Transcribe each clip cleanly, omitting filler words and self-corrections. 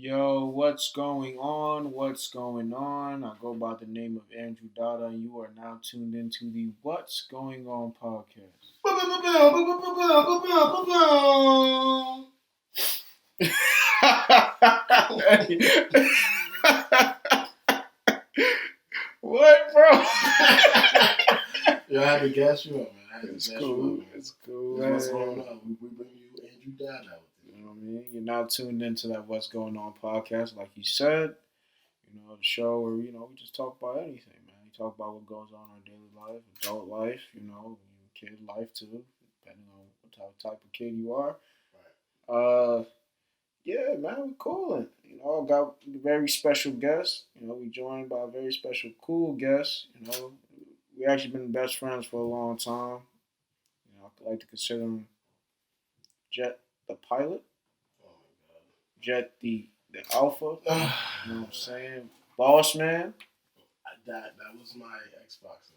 Yo, what's going on? What's going on? I go by the name of Andrew Dada, and you are now tuned into the What's Going On podcast. What, bro? Yo, I had to gas you up, man. It's cool. It's cool. What's going on? We bring you Andrew Dada. You know what I mean? You're now tuned into that What's Going On podcast, like you said. You know, the show where, we just talk about anything, man. We talk about what goes on in our daily life, adult life, kid life too, depending on what type of kid you are. Right. Yeah, man, we're cool. Got a very special guest. We joined by a very special, cool guest. We actually been best friends for a long time. I like to consider him Jet the pilot, Oh my God. Jet the alpha. You know what I'm saying? Boss man. That was my Xbox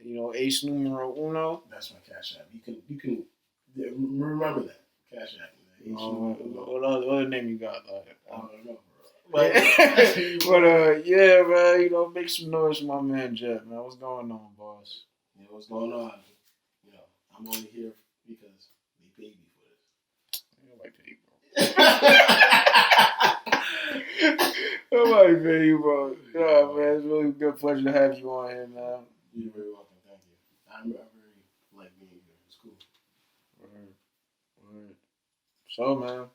name. Ace numero uno. That's my Cash App. You can remember that Cash App. What other name you got? I don't know, bro. But yeah, man. Make some noise for my man Jet, man. What's going on, boss? Yeah, what's going on? I'm only here because they paid me for this. Nobody pay you, bro. Nobody pay you, bro. Yeah, man. It's really a good pleasure to have you on here, man. You're very welcome. Thank you. I really like being here. It's cool. Word. So, man,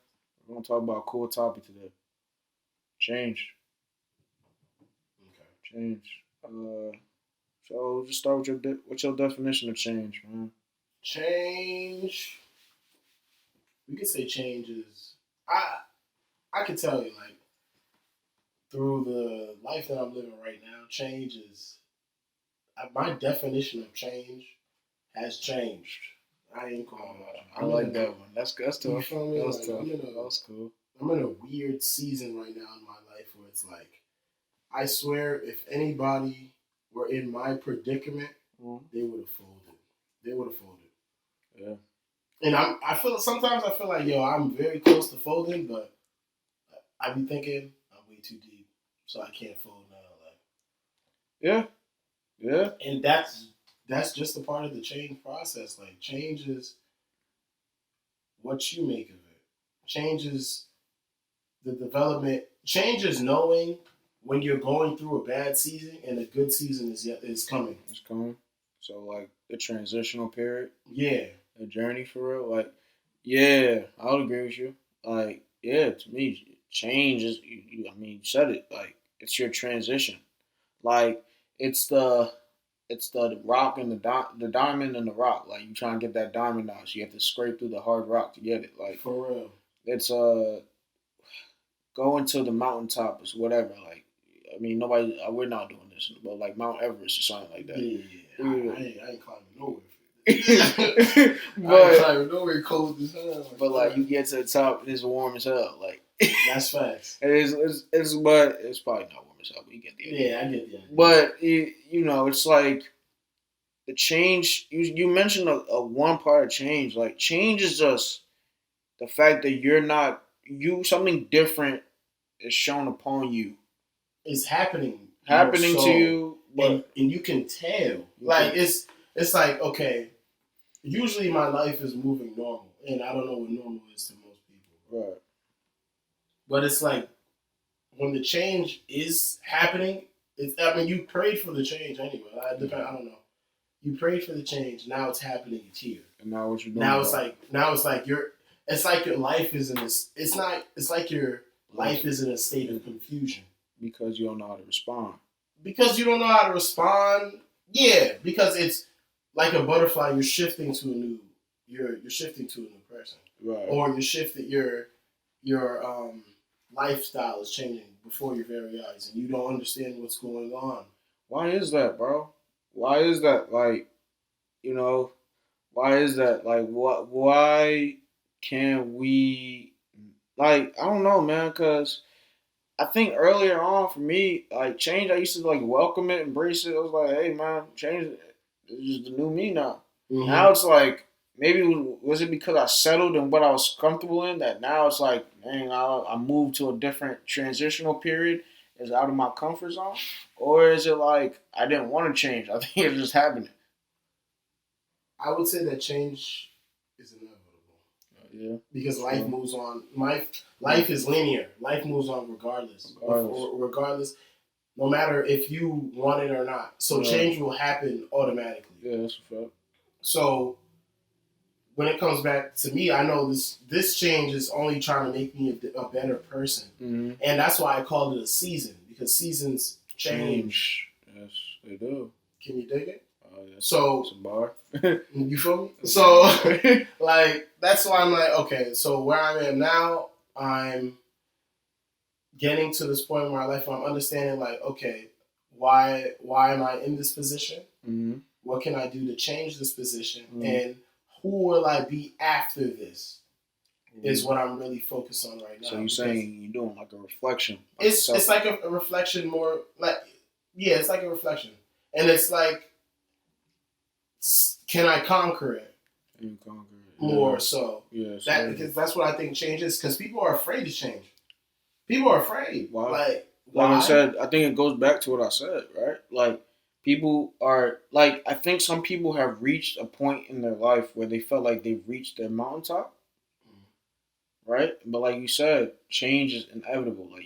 we're going to talk about a cool topic today. Change. Okay. Change. So just start with what's your definition of change, man? Change. We could say change is. I could tell you, like, through the life that I'm living right now, change is. My definition of change has changed. I ain't calling it. I like that one. That's tough. You feel me? That's tough. That's cool. I'm in a weird season right now in my life where it's like, I swear, if anybody were in my predicament, they would have folded. Yeah. And sometimes I feel like, I'm very close to folding, but I be thinking I'm way too deep, so I can't fold now. Like, yeah. And that's just a part of the change process. Like, change is what you make of it. Change is the development. Change is knowing when you're going through a bad season and a good season is coming. It's coming. So, like, the transitional period. Yeah. The journey for real. Like, yeah, I would agree with you. Like, yeah, to me, change is, you said it. Like, it's your transition. Like, it's the rock and the diamond and the rock. Like, you try and get that diamond out, so you have to scrape through the hard rock to get it. Like, for real. It's going to the mountaintop is whatever. Like, we're not doing this, but like Mount Everest or something like that. Yeah. I ain't climbing nowhere. But I ain't climbing nowhere cold as hell. But like, you get to the top, it's warm as hell. Like, that's facts. But it's probably not warm as hell. But you get the idea. Yeah, I get the idea. But it's like the change. You mentioned a one part of change. Like, change is just the fact that you're not something different is shown upon you. It's happening to you, and you can tell. Like, it's like, okay, usually my life is moving normal, and I don't know what normal is to most people. Right. But it's like, when the change is happening, you prayed for the change anyway. I don't know. You prayed for the change. Now it's happening. It's here. And now what you're doing? Now it's like your life is in this. It's like your life is in a state of confusion because you don't know how to respond. Because you don't know how to respond. Yeah, because it's like a butterfly. You're shifting to a new. You're shifting to a new person. Right. Or you're shifting your lifestyle is changing before your very eyes, and you don't understand what's going on. Why is that, bro? Why is that? Like, why is that? Like, what? Why can't we? Like, I don't know, man. Because I think earlier on for me, like, change, I used to like welcome it, embrace it. I was like, hey, man, change. It's just the new me now. Mm-hmm. Now it's like, maybe was it because I settled in what I was comfortable in that now it's like, dang, I moved to a different transitional period, is out of my comfort zone, or is it like I didn't want to change? I think it's just happening. I would say that change is inevitable. Yeah, because life moves on. Life is linear. Life moves on regardless, no matter if you want it or not. So change will happen automatically. Yeah, that's a fact. So when it comes back to me, I know this change is only trying to make me a better person, and that's why I called it a season, because seasons change. Yes, they do. Can you dig it? Yeah, so it's a bar. You feel me? So like that's why I'm like, okay, so where I am now, I'm getting to this point in my life where I'm understanding, like, okay, why am I in this position? Mm-hmm. What can I do to change this position? Mm-hmm. And who will I be after this? Mm-hmm. Is what I'm really focused on right now. So you're saying you're doing like a reflection? It's like a reflection, more like, yeah, it's like a reflection, and it's like, can I conquer it? More so. Yes. Because that's what I think change is. Because people are afraid to change. People are afraid. Why? Like I said, I think it goes back to what I said, right? Like, people are, like, I think some people have reached a point in their life where they felt like they've reached their mountaintop, right? But like you said, change is inevitable. Like,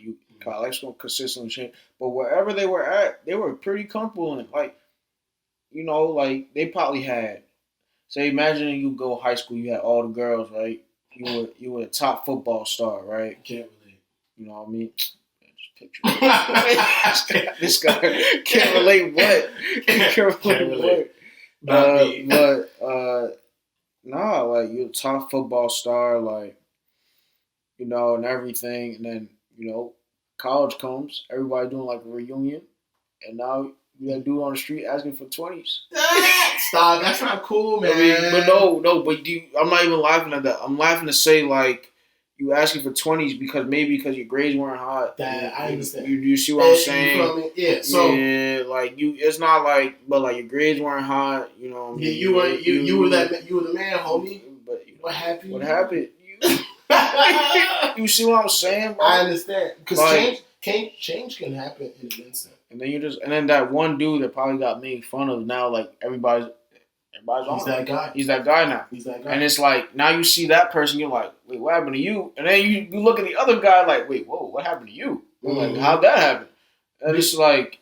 life's going to consistently change. But wherever they were at, they were pretty comfortable in. Like, you know, like, they probably had, say, imagine you go high school, you had all the girls, right? You were a top football star, right? Can't relate. You know what I mean? Just picture this guy can't relate what? Can't relate what? But nah, like, you're a top football star, like, you know, and everything, and then, you know, college comes, everybody doing like a reunion, and now you got a dude on the street asking for 20s. Stop, that's not cool, man. I mean, but I'm not even laughing at that. I'm laughing to say, like, you asking for 20s because your grades weren't hot. I understand. You see what I'm saying? You feel me? Yeah. So yeah, like, it's not like, but like, your grades weren't hot. You know what I mean? Yeah, you were the man, homie. But what happened? What happened? You see what I'm saying, bro? I understand, because like, change can happen in an instant. And then that one dude that probably got made fun of, now, like, everybody's on He's that guy. He's that guy now. He's that guy. And it's like, now you see that person, you're like, wait, what happened to you? And then you look at the other guy like, wait, whoa, what happened to you? Mm-hmm. Like, how'd that happen? And it's like,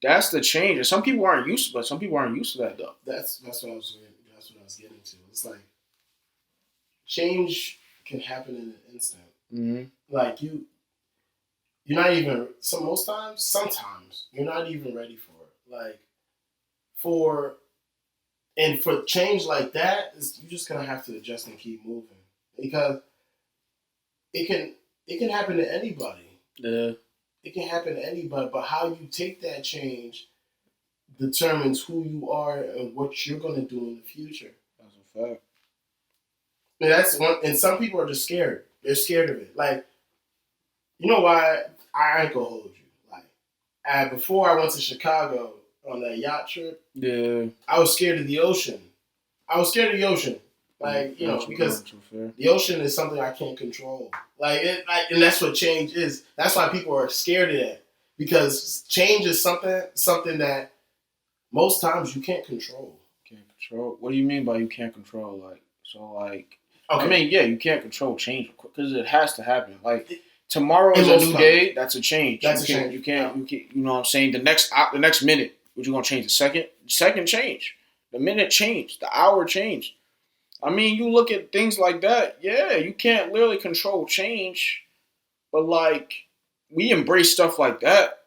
that's the change. And some people aren't used to that, though. That's what I was getting to. It's like, change can happen in an instant. Mm-hmm. Like, you're not even, sometimes you're not even ready for it. Like, for change like that, you're just gonna have to adjust and keep moving, because it can happen to anybody. Yeah. It can happen to anybody, but how you take that change determines who you are and what you're gonna do in the future. That's a fact. And that's one. And some people are just scared. They're scared of it. Like, you know why? I ain't gonna hold you. Like, before I went to Chicago on that yacht trip, yeah, I was scared of the ocean. Like, you know, because the ocean is something I can't control. And that's what change is. That's why people are scared of that, because change is something that most times you can't control. What do you mean by you can't control? Like, so, like, okay. I mean, yeah, you can't control change because it has to happen. Like, tomorrow is a new day. That's a change. That's a change. You can't. You know what I'm saying? The next minute, what you gonna change? The second change. The minute changed. The hour changed. I mean, you look at things like that. Yeah, you can't literally control change, but like, we embrace stuff like that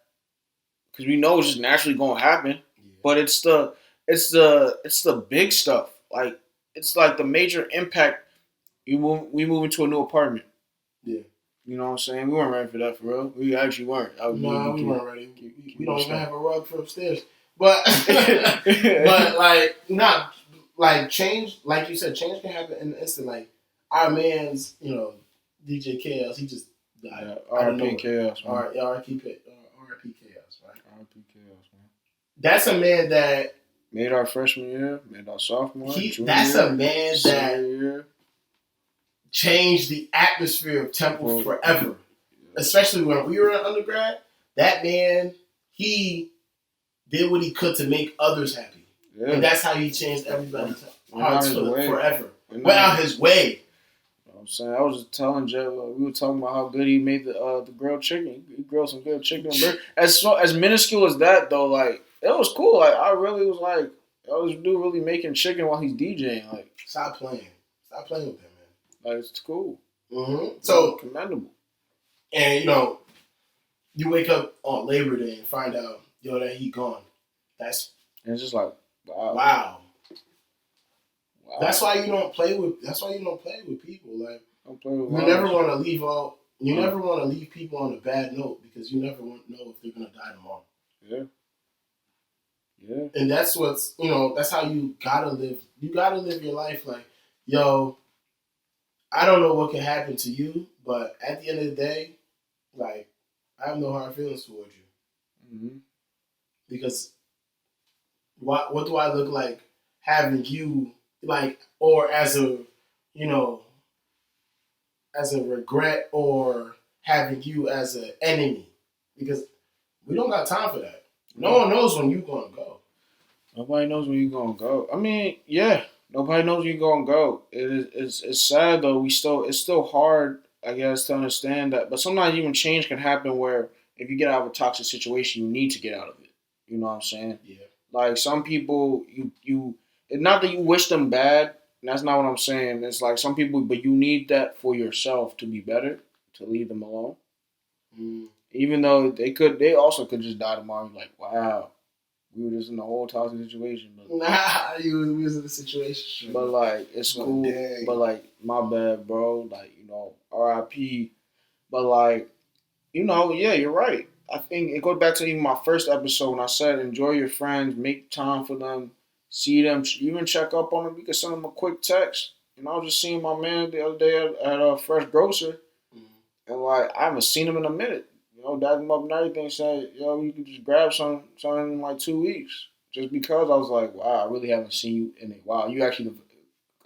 because we know it's just naturally gonna happen. Yeah. But it's the big stuff. Like, it's like the major impact. We move into a new apartment. Yeah. You know what I'm saying? We weren't ready for that, for real. We actually weren't. No, we weren't ready. We don't even have a rug for upstairs. But like, not like change. Like you said, change can happen in an instant. Like, our man's, you know, DJ Chaos, he just died. R.I.P. Chaos, man. R.I.P. Chaos, right? R.I.P. Chaos, man. That's a man that Made our freshman year, made our sophomore, junior That's year, a man that year. Changed the atmosphere of Temple forever. Especially when we were in undergrad. That man, he did what he could to make others happy. Yeah. And that's how he changed everybody's hearts forever. Went out his way. You know what I'm saying? I was just telling Jay, we were talking about how good he made the grilled chicken. He grilled some good chicken. As minuscule as that, though, like, it was cool. Like, I really was like, oh, this dude really making chicken while he's DJing. Like, stop playing with that, man. Like, it's cool. Mm-hmm. So commendable. And you wake up on Labor Day and find out, that he gone. And it's just like, wow. That's why you don't play with. That's why you don't play with people. Like, you never want to leave out. You never want to leave people on a bad note because you never want to know if they're gonna die tomorrow. Yeah. Yeah. And that's what's that's how you gotta live. You gotta live your life like, I don't know what can happen to you, but at the end of the day, like, I have no hard feelings towards you. Mm-hmm. Because what do I look like having you, like, or as a regret, or having you as an enemy? Because we don't got time for that. No one knows when you're going to go. Nobody knows when you're going to go. I mean, yeah. Nobody knows when you're going to go. It's sad, though. It's still hard, I guess, to understand that. But sometimes even change can happen where if you get out of a toxic situation, you need to get out of it. You know what I'm saying? Yeah. Like, some people, it's not that you wish them bad. That's not what I'm saying. It's like some people, but you need that for yourself to be better, to leave them alone. Mm. Even though they also could just die tomorrow. Like, wow, we were just in a whole toxic situation. But, we was in a situation. But, like, it's cool. Dang. But, like, my bad, bro. Like, R.I.P. But, like, yeah, you're right. I think it goes back to even my first episode when I said enjoy your friends, make time for them, see them, even check up on them. You can send them a quick text. I was just seeing my man the other day at a fresh grocer, and, like, I haven't seen him in a minute. Dagged him up and everything, saying, you can just grab something in like 2 weeks. Just because I was like, wow, I really haven't seen you in a while. You actually,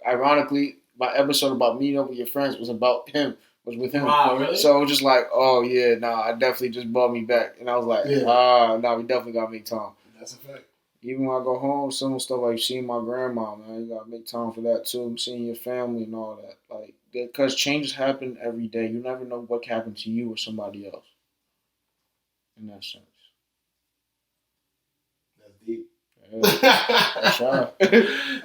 ironically, my episode about meeting up with your friends was about him. Was with him. Wow, really? So it was just like, oh yeah, I definitely just brought me back. And I was like, we definitely gotta make time. That's a fact. Even when I go home, some stuff like seeing my grandma, man, you gotta make time for that too. Seeing your family and all that. Like, because changes happen every day. You never know what can happen to you or somebody else. In that sense. That's deep. Yeah, I try.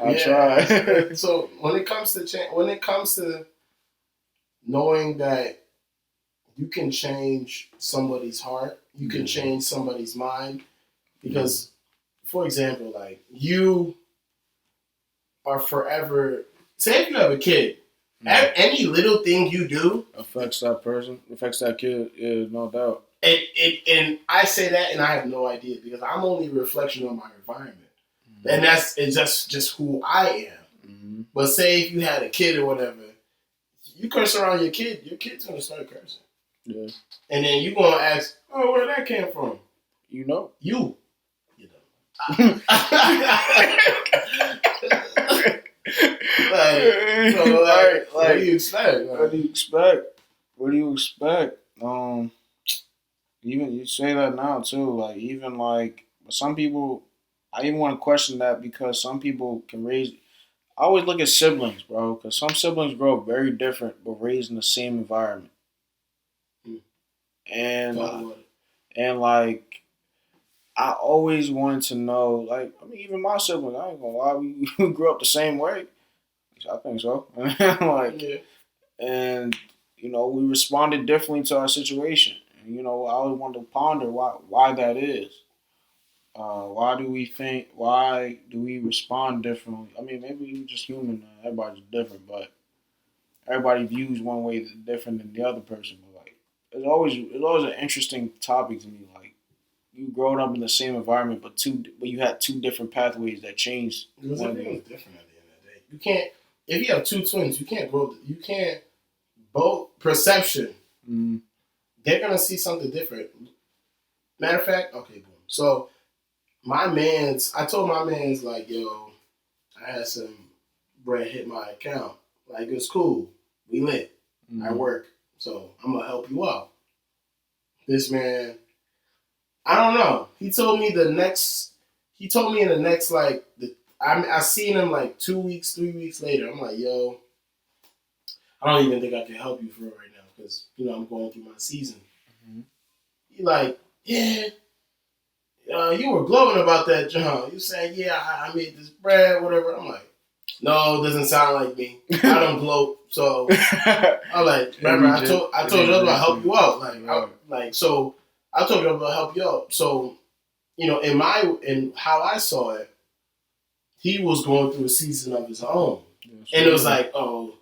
I try. So when it comes to knowing that you can change somebody's heart, you can change somebody's mind, because, for example, like, you are forever. Say if you have a kid, any little thing you do affects that person, affects that kid. Yeah, no doubt. And I say that, and I have no idea because I'm only a reflection of my environment, and it's just who I am. Mm-hmm. But say if you had a kid or whatever. You curse around your kid's gonna start cursing. Yeah. And then you gonna ask, oh, where that came from? You. What do you expect? What do you expect? Even you say that now too. Like, even like some people, I even want to question that because some people can raise. I always look at siblings, bro, because some siblings grow up very different but raised in the same environment. And like, I always wanted to know, like, I mean, even my siblings, I ain't gonna lie, we grew up the same way. I think so. And, we responded differently to our situation. And, I always wanted to ponder why that is. Why do we respond differently? I mean, maybe we're just human. Everybody's different, but everybody views one way different than the other person. But, like, it's always an interesting topic to me. Like, you growing up in the same environment, but you had two different pathways that changed. Because everything's different at the end of the day. You can't, if you have two twins, you can't both perception. They're gonna see something different. Matter of fact, okay, boom. So I told my man's like, yo, I had some bread hit my account. Like, it's cool. We lit. I work. So I'm going to help you out. This man, I don't know. He told me in the next, like, I seen him like 2 weeks, 3 weeks later. I'm like, yo, I don't even think I can help you for real right now because, I'm going through my season. Mm-hmm. He like, yeah, you were glowing about that, John. You saying, yeah, I made this bread, whatever. I'm like, no, it doesn't sound like me. I don't gloat. So I'm like, remember, I told you I was about to help you out. So I told you I was about to help you out. So, in how I saw it, he was going through a season of his own. And it was like, oh,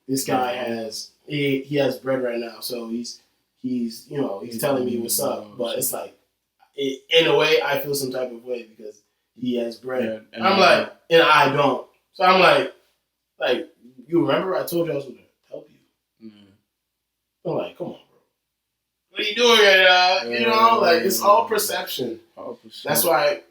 this guy he has bread right now, so he's telling me what's up. But it's like, in a way, I feel some type of way because he has bread. And I'm like, and I don't. So I'm like, you remember I told you I was going to help you. Mm-hmm. I'm like, come on, bro. What are you doing right now? It's all perception. That's why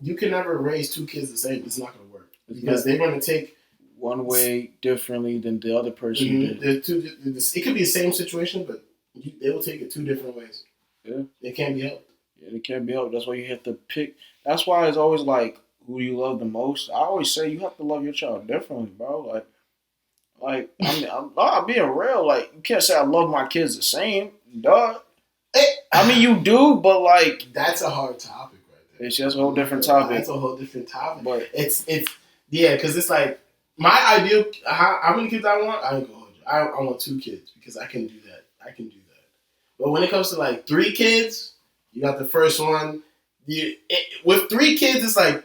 you can never raise two kids the same. It's not going to work because they're going to take one way differently than the other person did. It could be the same situation, but they will take it two different ways. Yeah. It can't be helped. Yeah, it can't be helped. That's why you have to pick. That's why it's always like, who do you love the most? I always say you have to love your child differently, bro. I'm being real. Like, you can't say I love my kids the same. Duh. I mean, you do, but like, that's a hard topic right there. It's just a whole different topic. That's a whole different topic. But it's because it's like my ideal. How many kids I want? I ain't gonna hold you. I want 2 kids because I can do that. But when it comes to like 3 kids, you got the first one. With 3 kids, it's like,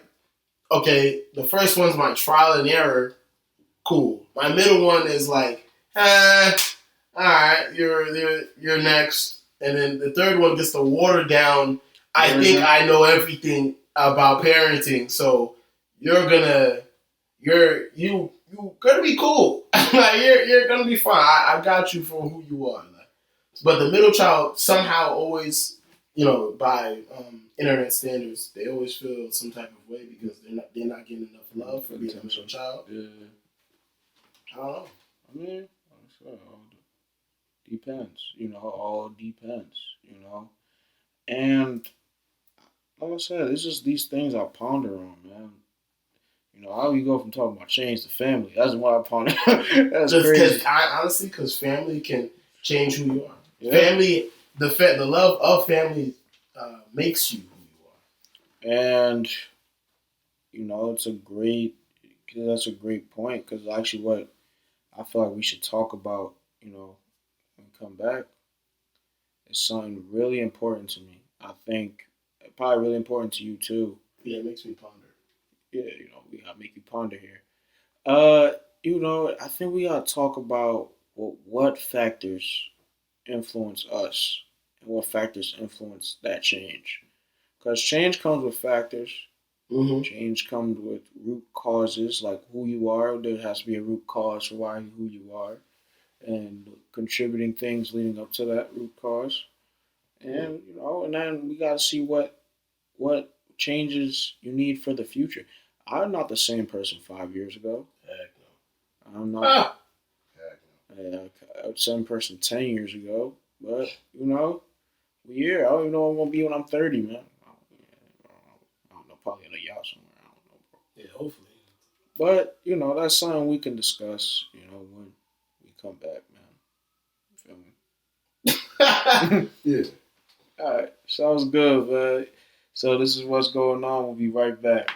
okay, the first one's my trial and error. Cool. My middle one is like, all right, you're next. And then the third one gets to water down. I think I know everything about parenting, so you're gonna be cool. Like, you're gonna be fine. I got you for who you are. But the middle child somehow always, by internet standards, they always feel some type of way because they're not getting enough love for being a middle child. Yeah. I don't know. I mean, all depends. All depends. And like I said, it's just these things I ponder on, man. How you go from talking about change to family? That's what I ponder. That's crazy. Honestly, because family can change who you are. Yeah. Family, the love of family makes you who you are. And that's a great point. Because actually, what I feel like we should talk about, when we come back, is something really important to me. I think probably really important to you too. Yeah, it makes me ponder. Yeah, we gotta make you ponder here. I think we gotta talk about what factors influence us and what factors influence that change. Because change comes with factors. Mm-hmm. Change comes with root causes, like who you are. There has to be a root cause for who you are, and contributing things leading up to that root cause. And and then we gotta see what changes you need for the future. I'm not the same person 5 years ago. Heck no. I'm not. Heck no. I'm the same person 10 years ago. But, I don't even know what I'm going to be when I'm 30, man. I don't know. Probably in a yacht somewhere. I don't know, bro. Yeah, hopefully. But, that's something we can discuss, when we come back, man. You feel me? Yeah. All right. Sounds good, man. So this is what's going on. We'll be right back.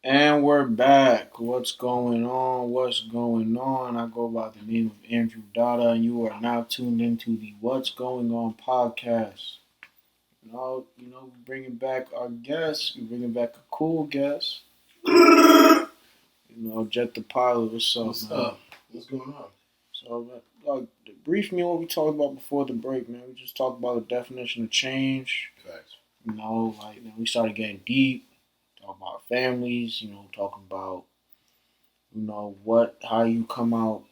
And we're back. What's going on? I go by the name of Andrew Dada, and you are now tuned into the What's Going On podcast. We're bringing back our guest. We're bringing back a cool guest. Jet the Pilot. What's up, man? What's going on? So, brief me on what we talked about before the break, man. We just talked about the definition of change. Facts. Then we started getting deep. Talking about families, talking about, how you come out,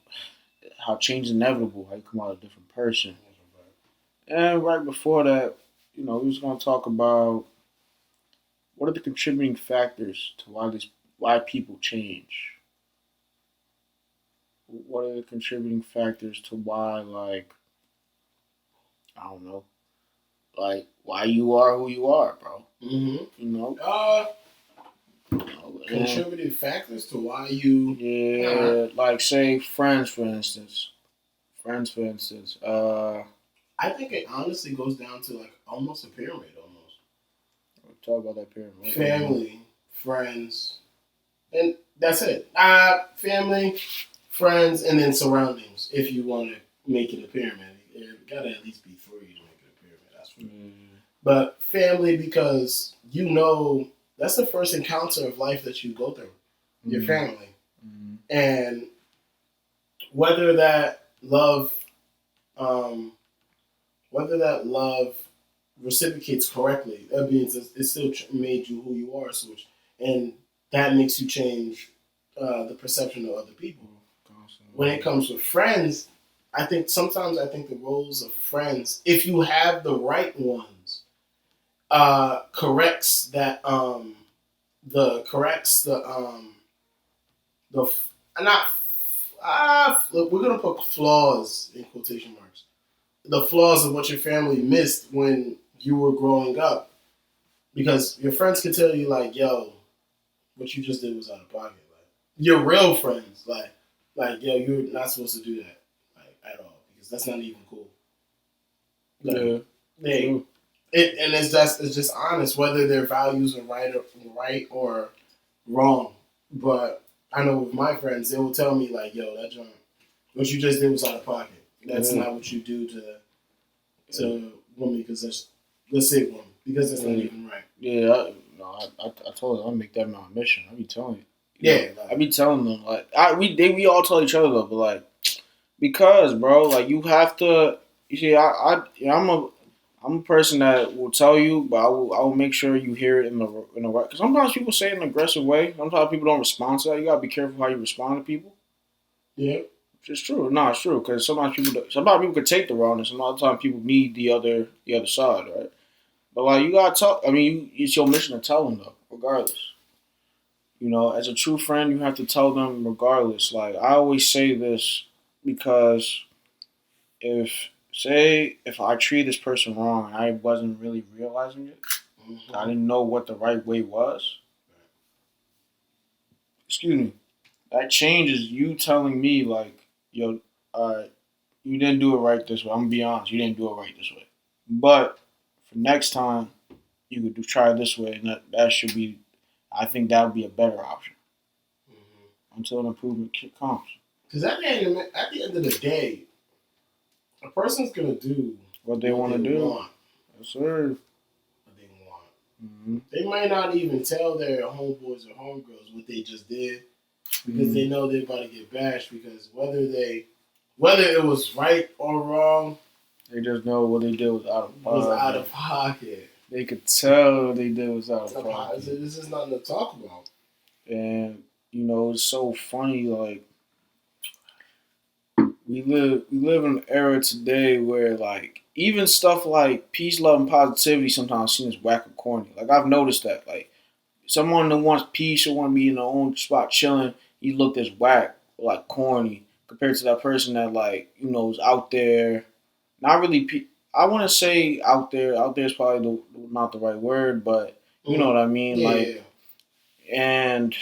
how change is inevitable, how you come out a different person. And right before that, we was gonna talk about what are the contributing factors to why people change. What are the contributing factors to why, like, I don't know, like why you are who you are, bro? Mm-hmm. You know. Contributing factors to why you. Yeah, like say friends, for instance. Friends, for instance. I think it honestly goes down to like almost a pyramid, almost. Talk about that pyramid. Family, friends, and that's it. Family, friends, and then surroundings. If you want to make it a pyramid, it gotta at least be three to make it a pyramid. That's for me. But family, because that's the first encounter of life that you go through. Your family, and whether that love, um, whether that love reciprocates correctly, that means it still made you who you are, switch, and that makes you change the perception of other people. When it comes with friends, sometimes I think the roles of friends, if you have the right ones, corrects that the not look, we're gonna put flaws in quotation marks. The flaws of what your family missed when you were growing up, because your friends can tell you like, "Yo, what you just did was out of pocket." Like your real friends, like yo, you're not supposed to do that, like at all, because that's not even cool. Like, and it's just honest whether their values are right or wrong. But I know with my friends, they will tell me like, "Yo, that joint, what you just did was out of pocket. That's not what you do to women, because let's say woman, because that's not even right." Yeah, I told them I make that my mission. I be telling you. Yeah, I be telling them like we all tell each other though, but like because bro, like you have to. You see, I'm a person that will tell you, but I will make sure you hear it in the right. Because sometimes people say it in an aggressive way. Sometimes people don't respond to that. You gotta be careful how you respond to people. Yeah, it's true. No, it's true. Because sometimes people could take the wrongness, and a lot of times people need the other side, right? But like you gotta talk. I mean, it's your mission to tell them though, regardless. As a true friend, you have to tell them regardless. Like I always say this because if if I treat this person wrong and I wasn't really realizing it, I didn't know what the right way was. Excuse me. That changes you telling me like, yo, you didn't do it right this way. I'm gonna be honest, you didn't do it right this way. But for next time, you could try it this way, and that should be. I think that would be a better option until an improvement comes. Because at the end of the day, a person's gonna do what they want to do. Want. Yes, sir. What they want. They might not even tell their homeboys or homegirls what they just did, because they know they're about to get bashed. Because whether it was right or wrong, they just know what they did was out of pocket. They could tell what they did was out of pocket. This is nothing to talk about. And it's so funny. Like we live in an era today where like even stuff like peace, love, and positivity sometimes seems whack or corny. Like I've noticed that. Like someone that wants peace or want to be in their own spot chilling, you look as whack or like corny compared to that person that like is out there, not really. I want to say out there. Out there is probably not the right word, but you know what I mean. And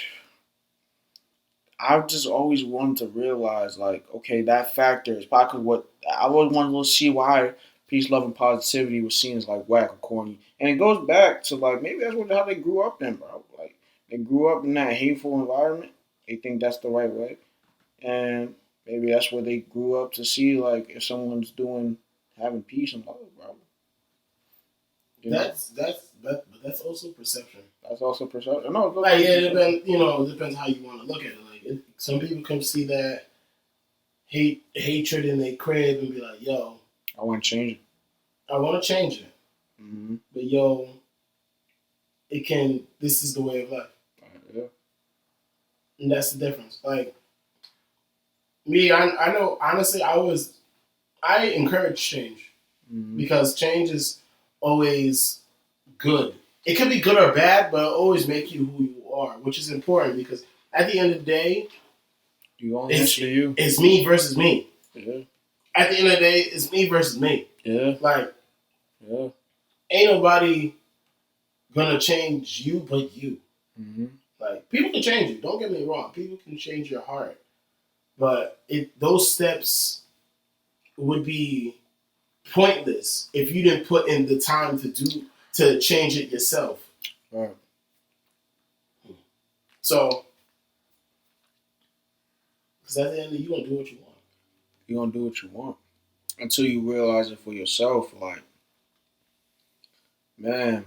I've just always wanted to realize, like, okay, that factor is probably what I always wanted to see why peace, love, and positivity was seen as like whack or corny, and it goes back to like maybe that's how they grew up in, bro. Like they grew up in that hateful environment. They think that's the right way, and maybe that's where they grew up to see like if someone's having peace and love, bro. That's also perception. That's also perception. No, like it depends how you want to look at it. Like some people can see that hatred in their crib and be like, "Yo, I want to change it. I want to change it." But yo, this is the way of life. Yeah. And that's the difference. Like Me, I know. Honestly, I encourage change because change is always good. It could be good or bad, but it'll always make you who you are, which is important because at the end of the day, You only answer you. It's me versus me. Yeah. At the end of the day, it's me versus me. Yeah. Like, yeah. Ain't nobody gonna change you but you. Mm-hmm. Like, people can change you. Don't get me wrong. People can change your heart, but those steps would be pointless if you didn't put in the time to change it yourself. Right. So, because at the end of the day, you're gonna do what you want. You're gonna do what you want until you realize it for yourself. Like, man,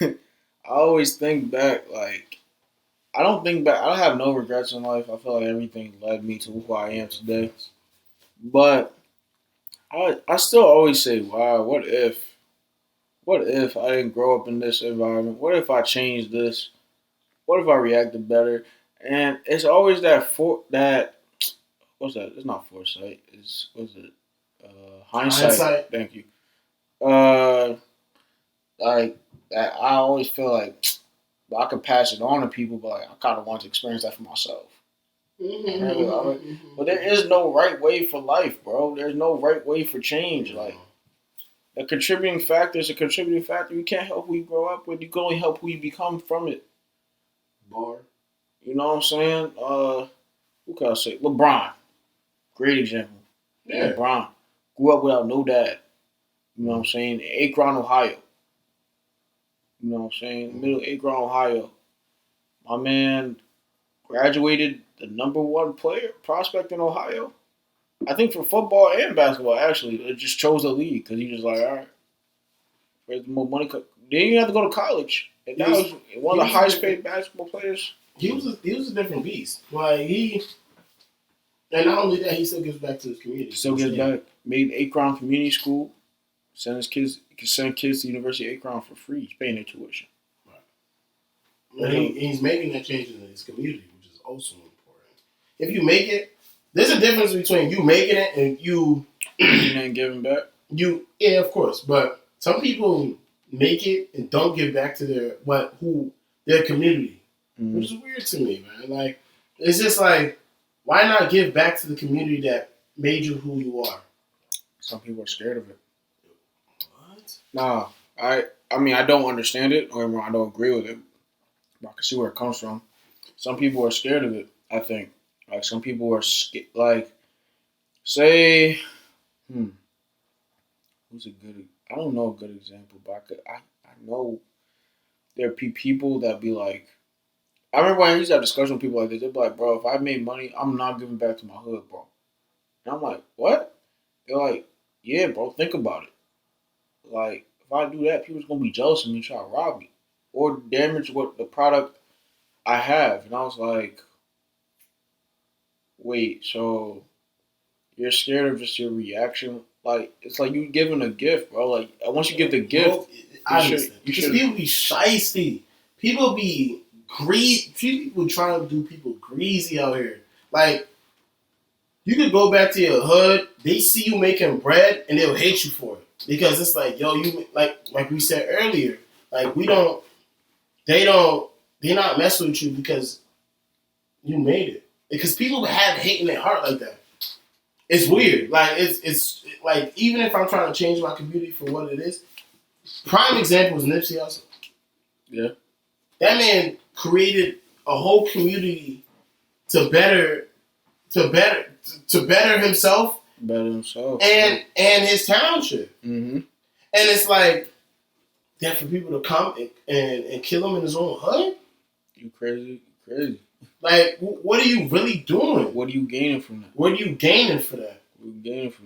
I always think back. Like, I don't think back. I don't have no regrets in life. I feel like everything led me to who I am today. But I still always say, wow, what if? What if I didn't grow up in this environment? What if I changed this? What if I reacted better? And it's always that what's that? It's not foresight. It's what's it? Hindsight. Thank you. Like that. I always feel like I could pass it on to people, but like, I kind of want to experience that for myself. But there is no right way for life, bro. There's no right way for change. Like, a contributing factor is a contributing factor. You can't help who you grow up with. You can only help who you become from it. Bar. You know what I'm saying? Who can I say? LeBron. Great example. Yeah. LeBron. Grew up without no dad. You know what I'm saying? Akron, Ohio. You know what I'm saying? Middle Akron, Ohio. My man graduated the #1 player prospect in Ohio. I think for football and basketball, actually. It just chose the league because he just like, all right, where's the more money? Then you have to go to college. And now he's one of the highest paid basketball players. He was a different beast. Like, and not only that, he still gives back to his community. Still gives back. Made Akron Community School. Send his kids. He can send kids to University of Akron for free. He's paying their tuition. Right. And he's making that change in his community, which is also important. If you make it, there's a difference between you making it and you and giving back. Yeah, of course. But some people make it and don't give back to their community, which is weird to me, man. Like, it's just like, why not give back to the community that made you who you are? Some people are scared of it. What? Nah, I mean, I don't understand it, or I don't agree with it. But I can see where it comes from. Some people are scared of it, I think. Like, some people are like, say, who's a good? I don't know a good example, but I know there are people that be like, I remember when I used to have discussions with people like this. They'd be like, bro, if I made money, I'm not giving back to my hood, bro. And I'm like, what? They're like, yeah, bro, think about it. Like, if I do that, people's gonna be jealous of me and try to rob me or damage what the product I have. And I was like, wait, so you're scared of just your reaction? Like, it's like you giving a gift, bro. Like, once you give the gift, you should. People be shiesty. People be greasy. People trying to do people greasy out here. Like, you could go back to your hood. They see you making bread, and they'll hate you for it because it's like, yo, you like we said earlier. Like, they're not messing with you because you made it. Because people have hate in their heart like that. It's weird. Like, it's like, even if I'm trying to change my community for what it is, prime example is Nipsey Hussle. Yeah. That man created a whole community to better himself. And his township. Mm-hmm. And it's like, that for people to come and kill him in his own hood? You crazy. Like, what are you really doing? What are you gaining from that? What are you gaining for that? Like,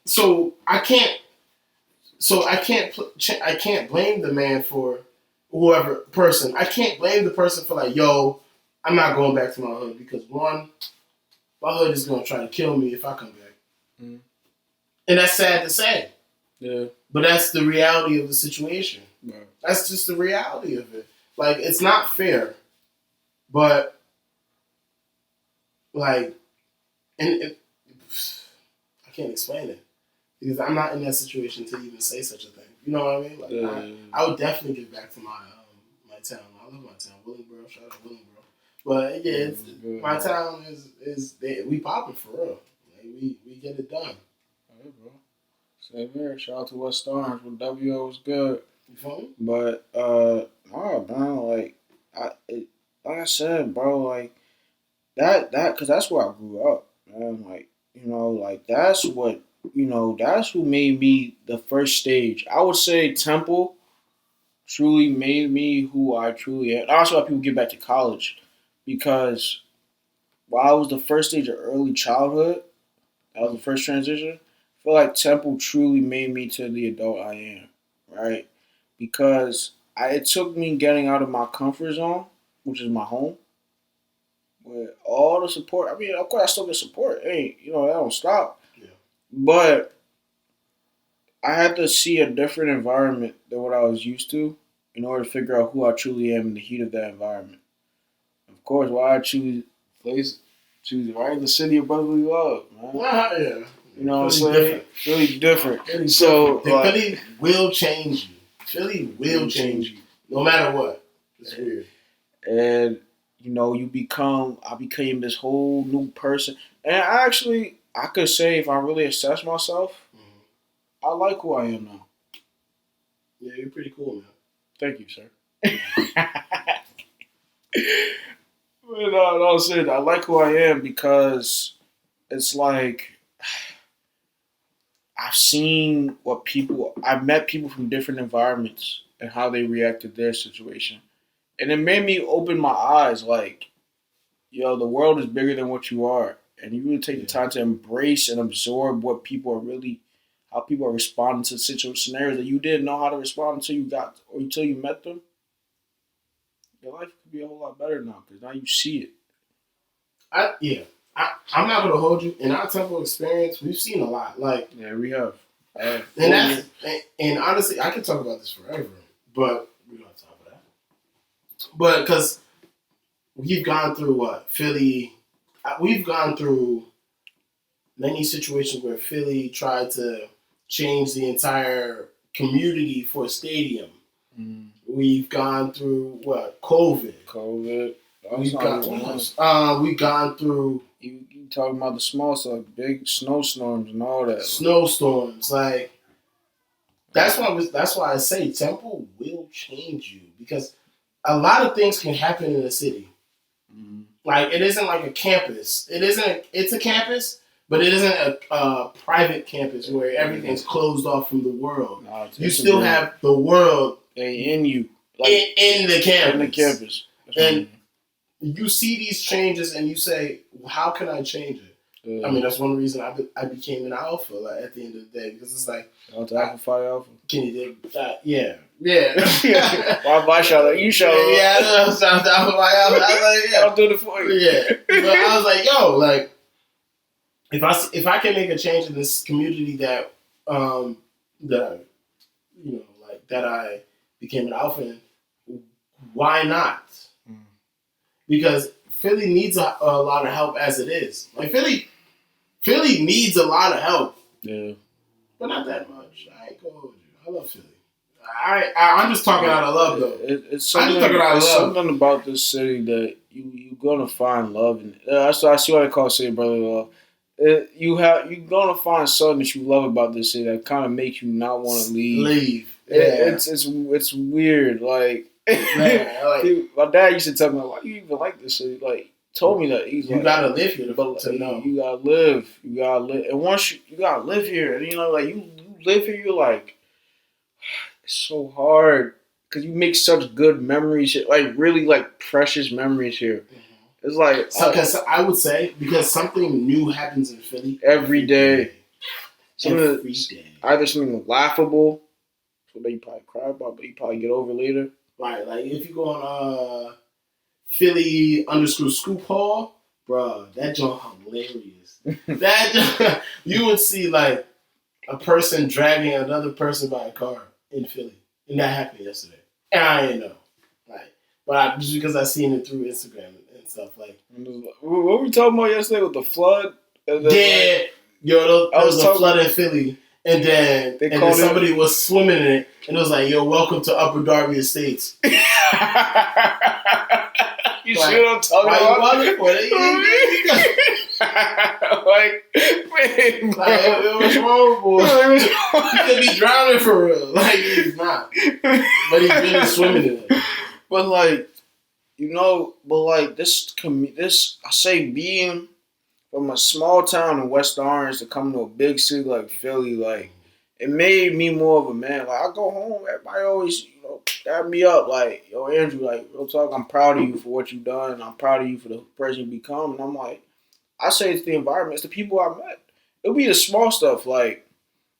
So I can't blame the man for whoever person. I can't blame the person for like, yo, I'm not going back to my hood because one, my hood is gonna try to kill me if I come back. Mm-hmm. And that's sad to say. Yeah. But that's the reality of the situation. Right. That's just the reality of it. Like, it's not fair, but like, and I can't explain it because I'm not in that situation to even say such a thing. You know what I mean? Like, I would definitely get back to my town. I love my town, Willingboro. Shout out Willingboro. But yeah, it's good, my town is we popping for real. Like, we get it done. Hey, bro. Same here. Shout out to West Orange when WGO was good. You feel me? But nah, man. Like like I said, bro. Like that because that's where I grew up, man. Like like that's what that's who made me the first stage. I would say Temple truly made me who I truly am. That's why people get back to college because while I was the first stage of early childhood, that was the first transition. I feel like Temple truly made me to the adult I am, right? Because it took me getting out of my comfort zone, which is my home, with all the support. I mean, of course, I still get support. Hey, that don't stop. Yeah. But I had to see a different environment than what I was used to in order to figure out who I truly am in the heat of that environment. Of course, why I choose right in the city of brotherly love, man. Yeah. You know what I'm saying? Philly different. Philly will change you. Philly will change you, no matter what. It's weird. And I became this whole new person. And I could say if I really assess myself, I like who I am now. Yeah, you're pretty cool, man. Thank you, sir. But no, seriously, I like who I am because it's like I've met people from different environments and how they react to their situation. And it made me open my eyes like, the world is bigger than what you are. And you really take the time to embrace and absorb how people are responding to scenarios that you didn't know how to respond until you met them. Your life could be a whole lot better now because now you see it. I'm not gonna hold you. In our Temple experience, we've seen a lot. Like, yeah, we have. And honestly, I could talk about this forever, but we don't have time for that. But because we've gone through Philly, we've gone through many situations where Philly tried to change the entire community for a stadium. Mm. We've gone through COVID. We've gone through. You talking about the small stuff, big snowstorms and all that. Snowstorms, like that's why I say Temple will change you because a lot of things can happen in a city. Mm-hmm. Like it isn't like a campus. It's a campus, but it isn't a private campus where everything's closed off from the world. No, you still have the world in you, like, in the campus. In the campus, and you see these changes, and you say, "How can I change it?" I mean, that's one reason I became an alpha. Like at the end of the day, because it's like alpha. Can you dig that? Yeah. Why my shout out? You shout out. Yeah, I know. Shout out to my alpha. I was like, yeah, I'll do it for you. Yeah, but I was like, yo, like, if I can make a change in this community that I became an alpha in, why not? Because Philly needs a lot of help as it is. Like Philly needs a lot of help. Yeah. But not that much. I ain't gonna hold you. I love Philly. I'm just talking out of love, though. It's something about this city that you're gonna find love in. I see why they call city brotherly love. You're gonna find something that you love about this city that kind of makes you not want to leave. Yeah. It's weird. Like, my dad used to tell me, "Why do you even like this city?" Like, told me that he's you gotta live here to know. You gotta live. And once you gotta live here, and like you live here, you're like, it's so hard because you make such good memories, like really like precious memories here. Mm-hmm. It's like because I would say because something new happens in Philly every day. Either something laughable, so that you probably cry about, but you probably get over later. Right, like if you go on Philly _Scoop Hall, bro, that joint hilarious. That you would see like a person dragging another person by a car in Philly, and that happened yesterday. And I didn't know, just because I seen it through Instagram and stuff. stuff. Like, what were we talking about yesterday with the flood? there was a flood in Philly, and then somebody was swimming in it, and it was like, "Yo, welcome to Upper Darby Estates." You like, see what I'm talking about? Why you for it? Like, man, what's wrong, boy? He could be drowning for real. Like, he's not, but he's really swimming in it. But like, this I say being from a small town in West Orange to come to a big city like Philly, like, it made me more of a man. Like, I go home, everybody always, dab me up. Like, yo, Andrew, like, real talk, I'm proud of you for what you've done. I'm proud of you for the person you become. And I'm like, I say it's the environment, it's the people I met. It'll be the small stuff, like,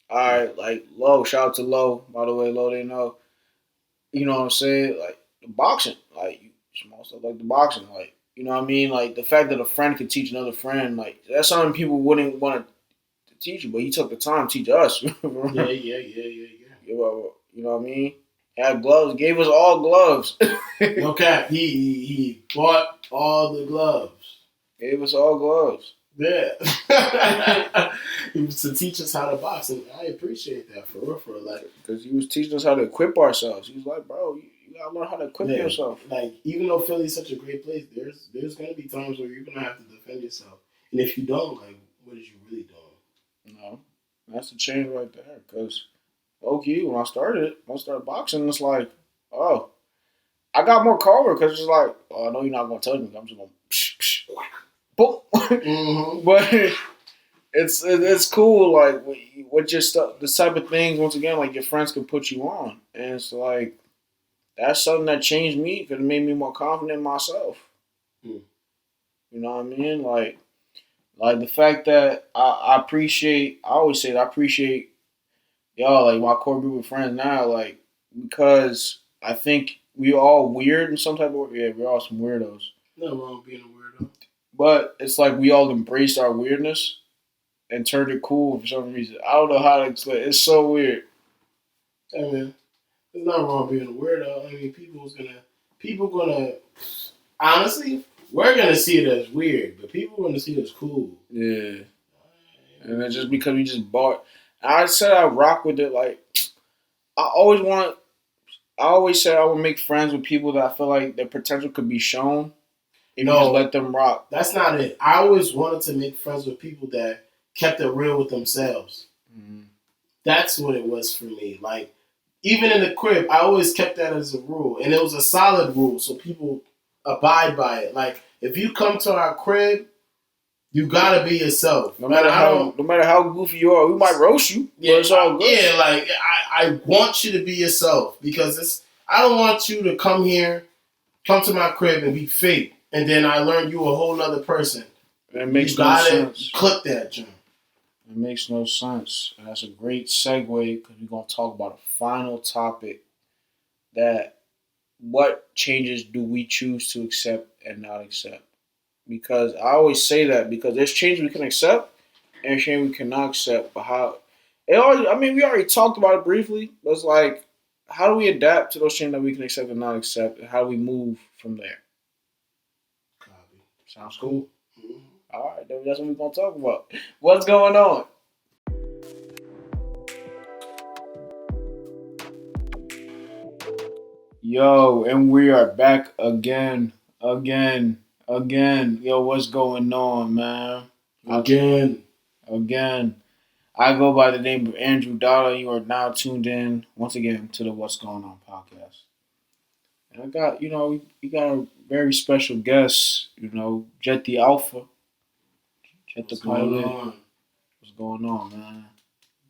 all right, like, Lo, shout out to Lo, by the way, Lo, they know. You know what I'm saying? Like, the boxing, like, small stuff like the boxing, like, you know what I mean? Like, the fact that a friend could teach another friend, like, that's something people wouldn't want to teach you, but he took the time to teach us. Yeah. You know what I mean? Had gloves, gave us all gloves. Okay, he bought all the gloves. Gave us all gloves. Yeah. He was to teach us how to box, and I appreciate that for real, like, because he was teaching us how to equip ourselves. He was like, bro, you gotta learn how to equip yourself. Like, even though Philly's such a great place, there's gonna be times where you're gonna have to defend yourself, and if you don't, like, what is you really doing? No, that's the change right there. Because low-key, when I started boxing, it's like, oh, I got more cover because it's like, oh, I know you're not gonna touch me. I'm just gonna boom. Mm-hmm. But it's cool, like, with your stuff, the type of things, once again, like, your friends can put you on, and it's like, that's something that changed me because it made me more confident in myself. Mm. You know what I mean? Like the fact that I appreciate, I always say that I appreciate y'all, like, my core group of friends now, like, because I think we all weird in some type of way. Yeah, we're all some weirdos. Nothing wrong with being a weirdo. But it's like we all embraced our weirdness and turned it cool for some reason. I don't know how to explain it. It's so weird. Hey, man, there's nothing wrong with being a weirdo. I mean, people gonna, honestly, we're gonna see it as weird, but people are gonna see it as cool. Yeah. And it's just because we just bought. I said I rock with it. Like, I always said I would make friends with people that I feel like their potential could be shown. If you just let them rock. That's not it. I always wanted to make friends with people that kept it real with themselves. Mm-hmm. That's what it was for me. Like, even in the crib, I always kept that as a rule. And it was a solid rule, so people abide by it. Like, if you come to our crib, you gotta be yourself. No matter how goofy you are, we might roast you. Yeah, but it's all good. Yeah, like, I want you to be yourself because I don't want you to come to my crib and be fake, and then I learn you a whole other person. It makes no sense. Clip that, John. It makes no sense. And that's a great segue because we're gonna talk about a final topic. What changes do we choose to accept and not accept? Because I always say that because there's changes we can accept and there's changes we cannot accept. But we already talked about it briefly, but it's like, how do we adapt to those changes that we can accept and not accept, and how do we move from there? Copy. Sounds cool. Mm-hmm. All right, then that's what we're gonna talk about. What's going on? Yo, and we are back again. Yo, what's going on, man? Again. I go by the name of Andrew Dollar. You are now tuned in once again to the What's Going On podcast. And I got, we got a very special guest, Jet the Alpha. Jet the Pilot. What's going on, man?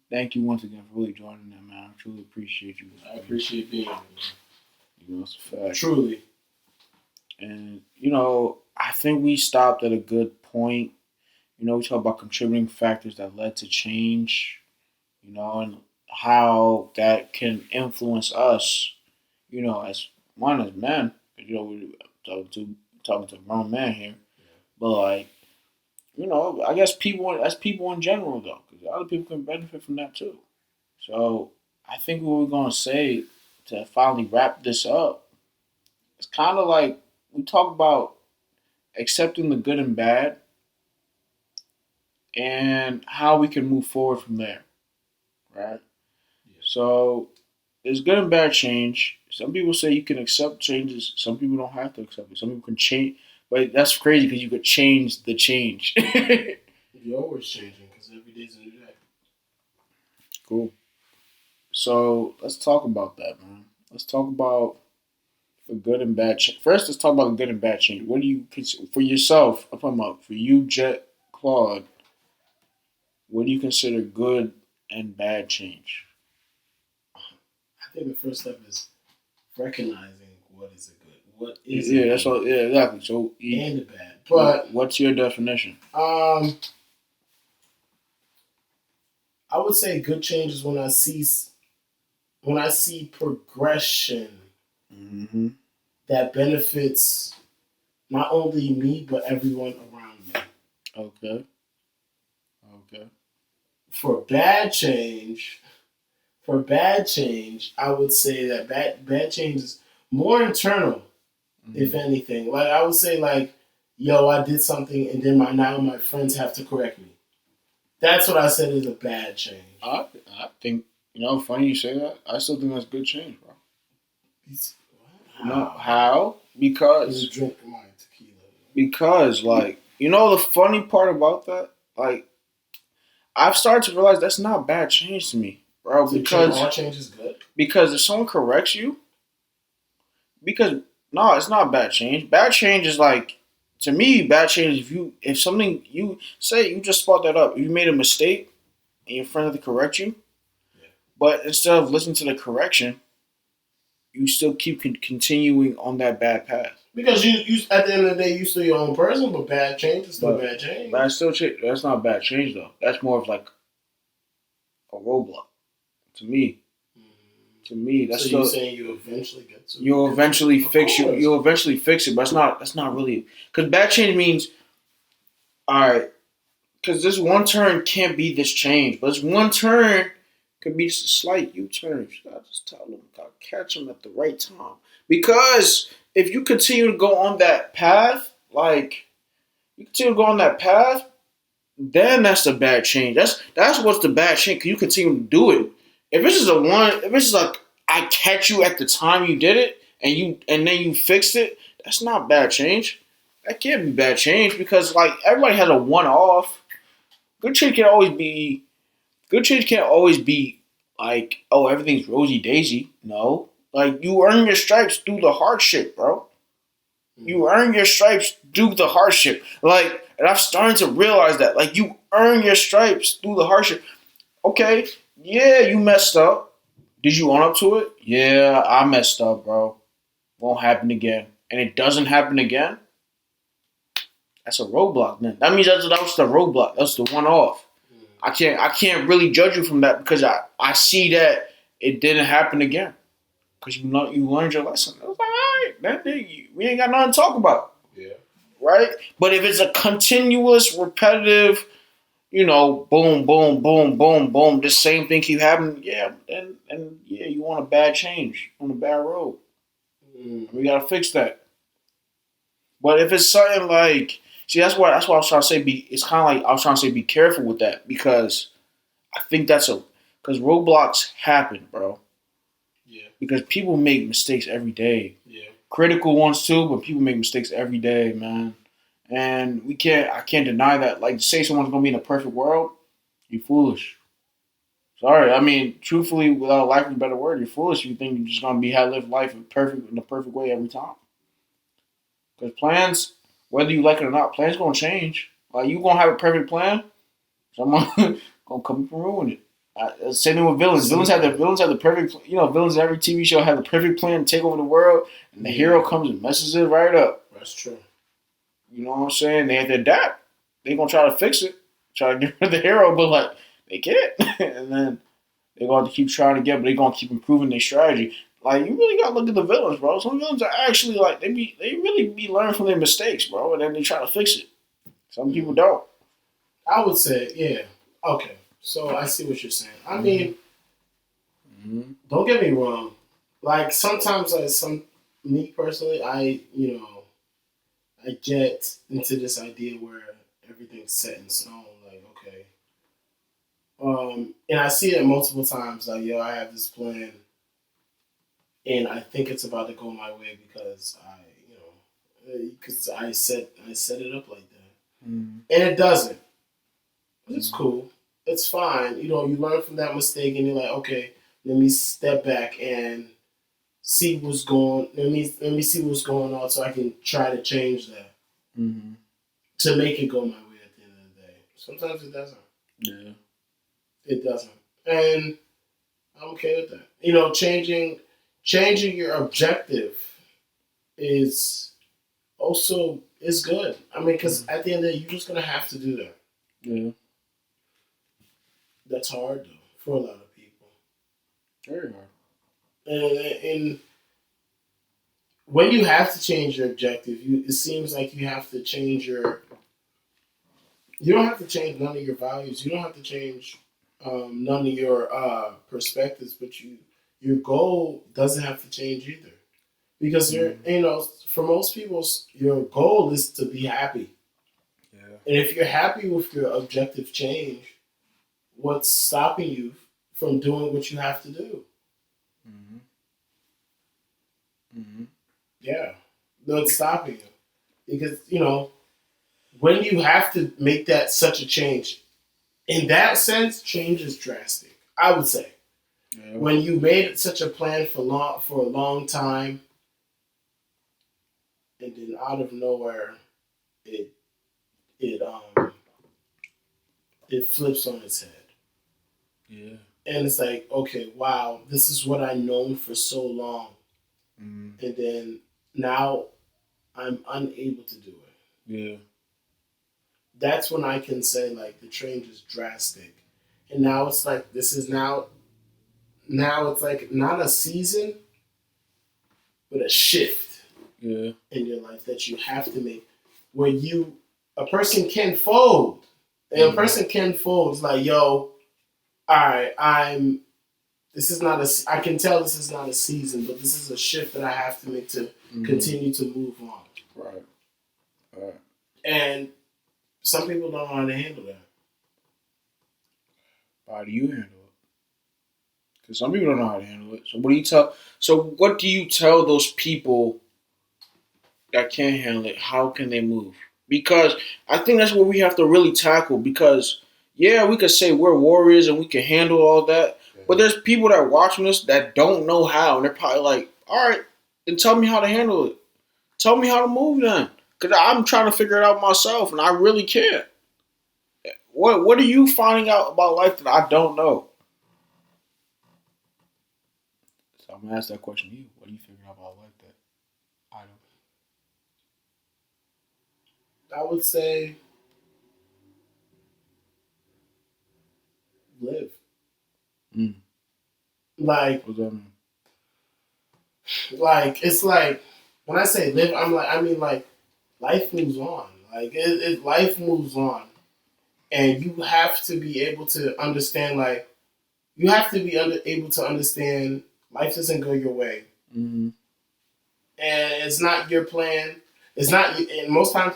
Thank you once again for really joining in, man. I truly appreciate you. I appreciate being here, man. It's a fact. Truly. And, I think we stopped at a good point. We talk about contributing factors that led to change, and how that can influence us, as men. We're talking to a grown man here. Yeah. But, like, I guess people in general, though, because other people can benefit from that, too. So, I think what we're going to say to finally wrap this up, it's kind of like we talk about accepting the good and bad, and how we can move forward from there, right? Yeah. So there's good and bad change. Some people say you can accept changes. Some people don't have to accept it. Some people can change, but that's crazy because you could change the change. You're always changing because every day's a new day. Cool. So let's talk about that, man. Let's talk about the good and bad change. First, let's talk about the good and bad change. What do you consider for yourself? I'm talking about for you, Jet Claude. What do you consider good and bad change? I think the first step is recognizing what is a good, what is Yeah, a that's good, all. Yeah, exactly. So, and a bad. But what's your definition? I would say good change is when I see progression Mm-hmm. that benefits not only me but everyone around me. Okay. Okay. For bad change, I would say that bad change is more internal, if anything. Like I would say, like, yo, I did something, and then my friends have to correct me. That's what I said is a bad change. I think funny you say that. I still think that's good change, bro. No, how? Because drink my tequila. because like the funny part about that, like I've started to realize that's not bad change to me, bro. So all change is good. Because if someone corrects you, because no, it's not bad change. Bad change is like to me, bad change if something you say you just spot that up, you made a mistake and your friend had to correct you, but instead of listening to the correction, you still keep continuing on that bad path. Because you at the end of the day, you still your own person, but bad change is still bad change. But that's not bad change though. That's more of like a roadblock to me. To me, that's so you're saying you eventually get to. You'll eventually fix you. You'll eventually fix it, but it's not. That's not really because bad change means all right. Because this one turn can't be this change, but this one turn could be just a slight U-turn. You gotta just tell them, gotta catch them at the right time. Because if you continue to go on that path, then that's the bad change. That's what's the bad change. Because you continue to do it. If it's just like I catch you at the time you did it, and then you fixed it, that's not bad change. That can't be bad change because like everybody has a one-off. Good change can't always be like, oh, everything's rosy daisy. No. Like you earn your stripes through the hardship, bro. You earn your stripes through the hardship. Like, and I'm starting to realize that. Like you earn your stripes through the hardship. Okay, yeah, you messed up. Did you own up to it? Yeah, I messed up, bro. Won't happen again. And it doesn't happen again. That's a roadblock, man. That means that was the roadblock. That's the one off. I can't really judge you from that because I see that it didn't happen again. Because you learned your lesson. I was like, all right, man, we ain't got nothing to talk about. Yeah. Right? But if it's a continuous, repetitive, boom, boom, boom, boom, boom, the same thing keep happening, yeah, and you want a bad change, on a bad road. We gotta fix that. But if it's something like, see, that's what I was trying to say. It's kind of like I was trying to say, be careful with that because I think because roadblocks happen, bro. Yeah. Because people make mistakes every day. Yeah. Critical ones too, but people make mistakes every day, man. And I can't deny that. Like to say someone's gonna be in a perfect world, you're foolish. Sorry, I mean, truthfully, without a lack of a better word, you're foolish. You think you're just gonna live life in the perfect way every time. Because plans, whether you like it or not, plans gonna change. Like you gonna have a perfect plan, someone gonna come and ruin it. Same thing with villains. Villains have the perfect. Villains in every TV show have the perfect plan to take over the world, and the hero comes and messes it right up. That's true. You know what I'm saying? They have to adapt. They gonna try to fix it, try to get rid of the hero, but like they can't, and then they're gonna have to keep trying to but they're gonna keep improving their strategy. Like you really gotta look at the villains, bro. Some villains are actually like they really be learning from their mistakes, bro, and then they try to fix it. Some people don't. I would say, yeah. Okay, so I see what you're saying. I mean, don't get me wrong. Like sometimes, me personally, I get into this idea where everything's set in stone. Like, okay, and I see it multiple times. Like, yo, I have this plan, and I think it's about to go my way because I set it up like that, and it doesn't. But it's cool. It's fine. You know, you learn from that mistake, and you're like, okay, let me step back and see what's going. Let me see what's going on, so I can try to change that to make it go my way at the end of the day. Sometimes it doesn't. Yeah. It doesn't, and I'm okay with that. You know, changing your objective is also is good. I mean, because at the end of the day, you're just gonna have to do that. Yeah. That's hard though for a lot of people. Very hard. And when you have to change your objective, it seems like you have to change your. You don't have to change none of your values. You don't have to change none of your perspectives, but your goal doesn't have to change either, because for most people, your goal is to be happy. Yeah. And if you're happy with your objective change, what's stopping you from doing what you have to do? Yeah, what's stopping you? Because when you have to make that such a change, in that sense, change is drastic. I would say when you made such a plan for a long time, and then out of nowhere, it it flips on its head. Yeah, and it's like, okay, wow, this is what I known for so long, and then now I'm unable to do it. Yeah. That's when I can say like the change is drastic. And now it's like this is now it's like not a season, but a shift in your life that you have to make, where a person can fold. And a person can fold. It's like, yo, all right, I can tell this is not a season, but this is a shift that I have to make to continue to move on. Right. And some people don't know how to handle that. How do you handle it? Because some people don't know how to handle it. So what do you tell those people that can't handle it? How can they move? Because I think that's what we have to really tackle. Because we could say we're warriors and we can handle all that, but there's people that are watching us that don't know how, and they're probably like, all right, then tell me how to handle it. Tell me how to move then. Because I'm trying to figure it out myself, and I really can't. What are you finding out about life that I don't know? So I'm going to ask that question to you. What are you figuring out about life that I don't know? I would say live. Like, what does that mean? Like, it's like, when I say live, I mean like life moves on. Like life moves on, and you have to be able to understand. Like, you have to be able to understand life doesn't go your way, and it's not your plan. It's not. And most times,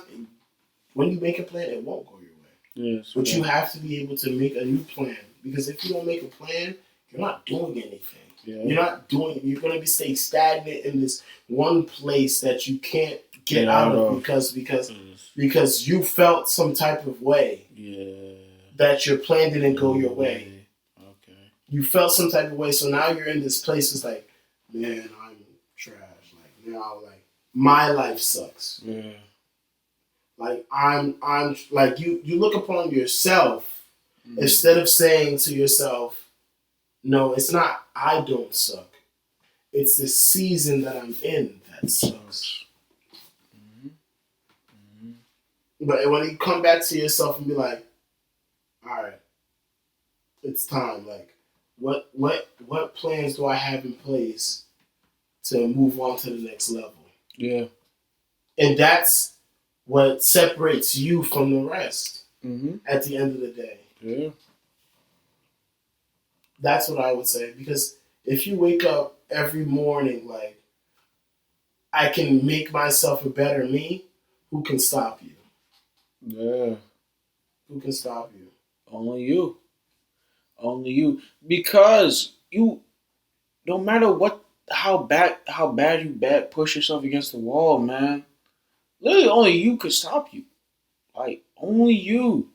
when you make a plan, it won't go your way. Yes, but you have to be able to make a new plan, because if you don't make a plan, you're not doing anything. Yeah. You're going to stay stagnant in this one place that you can't get out of because you felt some type of way. Yeah. That your plan didn't go your way. Okay. You felt some type of way, so now you're in this place. It's like, man, I'm trash. Like, now, like, my life sucks. Yeah. Like, I'm like, you look upon yourself instead of saying to yourself, no, it's not I don't suck. It's the season that I'm in that sucks. But when you come back to yourself and be like, all right, it's time. Like, what plans do I have in place to move on to the next level? Yeah. And that's what separates you from the rest at the end of the day. Yeah. That's what I would say. Because if you wake up every morning like, I can make myself a better me, Who can stop you? Yeah. Who can stop you? Only you. Only you. Because you, no matter what, how bad you push yourself against the wall, man. Literally, only you could stop you. Like only you.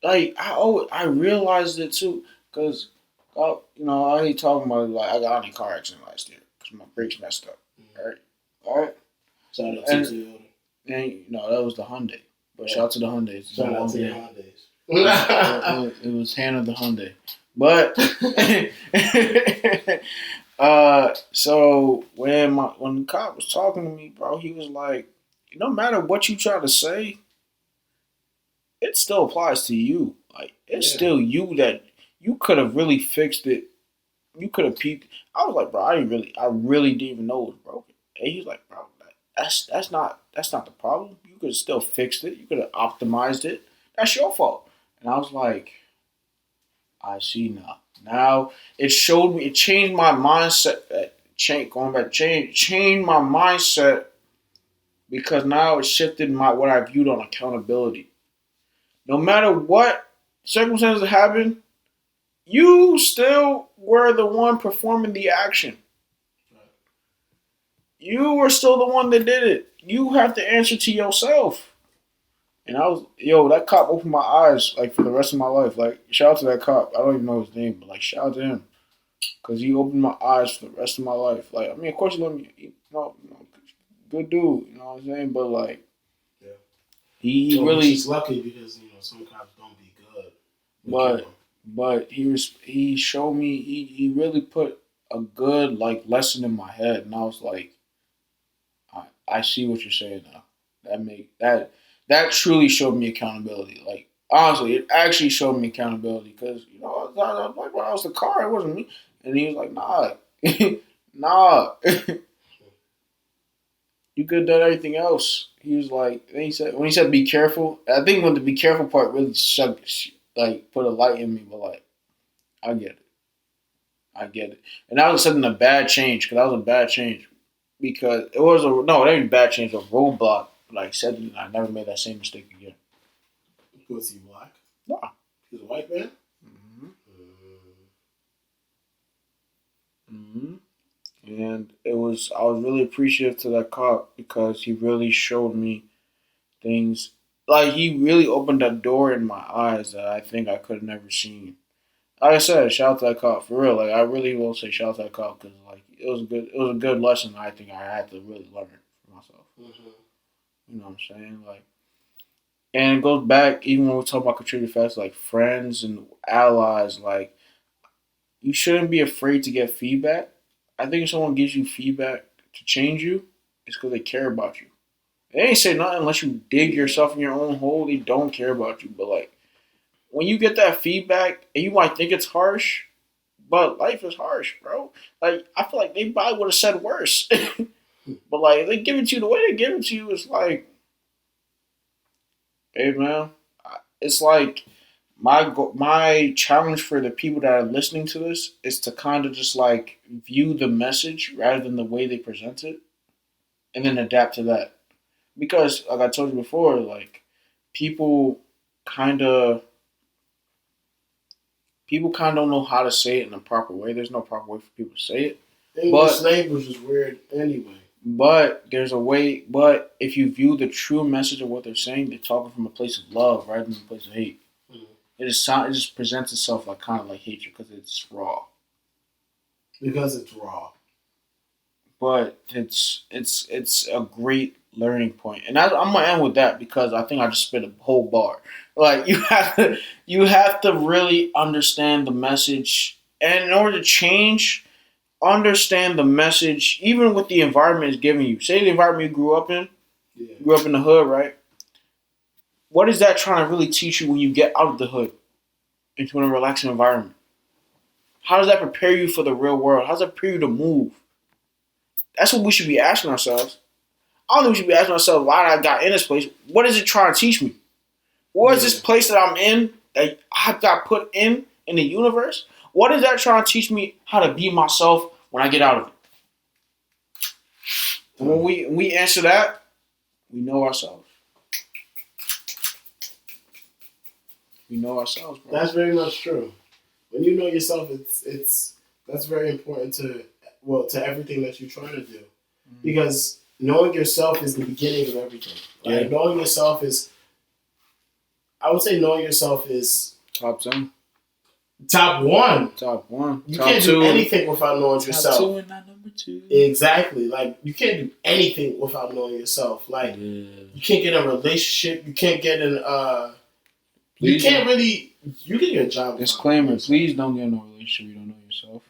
Like I realized it too, cause, I ain't talking about like I got in a car accident last year because my brakes messed up. All right. Shout out to And Toyota. that was the Hyundai. But shout out to the Hyundai. Shout out to the Hyundais. It was Hannah the Hyundai. But so when the cop was talking to me, bro, he was like, no matter what you try to say, it still applies to you. Like it's still you that you could have really fixed it. You could have peeped. I was like, bro, I really didn't even know it was broken. And he's like, bro, that's not the problem. You could have still fixed it. You could have optimized it. That's your fault. And I was like, I see now. Now it showed me. It changed my mindset. Changed my mindset because now it shifted what I viewed on accountability. No matter what circumstances happen, you still were the one performing the action. You were still the one that did it. You have to answer to yourself. And that cop opened my eyes like for the rest of my life. Like shout out to that cop. I don't even know his name, but like shout out to him because he opened my eyes for the rest of my life. Like I mean, of course, he let me. Good dude. You know what I'm saying? But like, he really. He's lucky because some cops don't be good. But he showed me he really put a good like lesson in my head, and I was like, I see what you're saying now. That truly showed me accountability. Like honestly, it actually showed me accountability because I was like, when I was the car, it wasn't me, and he was like, nah, nah. You could have done everything else. He was like, when he said be careful, I think when the be careful part really put a light in me, but like, I get it. And that was something a bad change, because that was a bad change. Because it wasn't a bad change, a roadblock. Like, said I never made that same mistake again. Was he black? No. He was a white man? And I was really appreciative to that cop because he really showed me things. Like, he really opened a door in my eyes that I think I could have never seen. Like I said, shout out to that cop for real. Like I really will say shout out to that cop because like it was a good lesson. I think I had to really learn for myself. You know what I'm saying? Like, and it goes back even when we talk about contributing factors like friends and allies. Like, you shouldn't be afraid to get feedback. I think if someone gives you feedback to change you, it's because they care about you. They ain't say nothing unless you dig yourself in your own hole. They don't care about you. But like, when you get that feedback, and you might think it's harsh, but life is harsh, bro. Like, I feel like they probably would have said worse. But like, if they give it to you the way they give it to you, it's like, hey man, it's like my challenge for the people that are listening to this is to kind of just like view the message rather than the way they present it, and then adapt to that. Because like I told you before, like people kind of don't know how to say it in a proper way. There's no proper way for people to say it. English language is weird anyway. But there's a way. But if you view the true message of what they're saying, they're talking from a place of love rather than a place of hate. It just presents itself like kind of like hatred because it's raw. Because it's raw. But it's a great learning point, and I'm gonna end with that because I think I just spit a whole bar. Like you have to really understand the message, and in order to change, understand the message, even what the environment is giving you. Say the environment you grew up in, grew up in the hood, right? What is that trying to really teach you when you get out of the hood into a relaxing environment? How does that prepare you for the real world? How does that prepare you to move? That's what we should be asking ourselves. I don't think we should be asking ourselves why I got in this place. What is it trying to teach me? What is this place that I'm in that I got put in the universe? What is that trying to teach me how to be myself when I get out of it? And when we answer that, we know ourselves. we know ourselves, bro. That's very much true. When you know yourself, that's very important to everything that you're trying to do, because knowing yourself is the beginning of everything. Like knowing yourself is, I would say, knowing yourself is top 10. Top one. Top one. You top can't two. do anything without knowing yourself. Top 2 and not number 2. Exactly. Like, you can't do anything without knowing yourself. Like, you can't get in a relationship. You can't get in you can't really. You can get a job. Disclaimer: please don't get in a relationship you don't know yourself.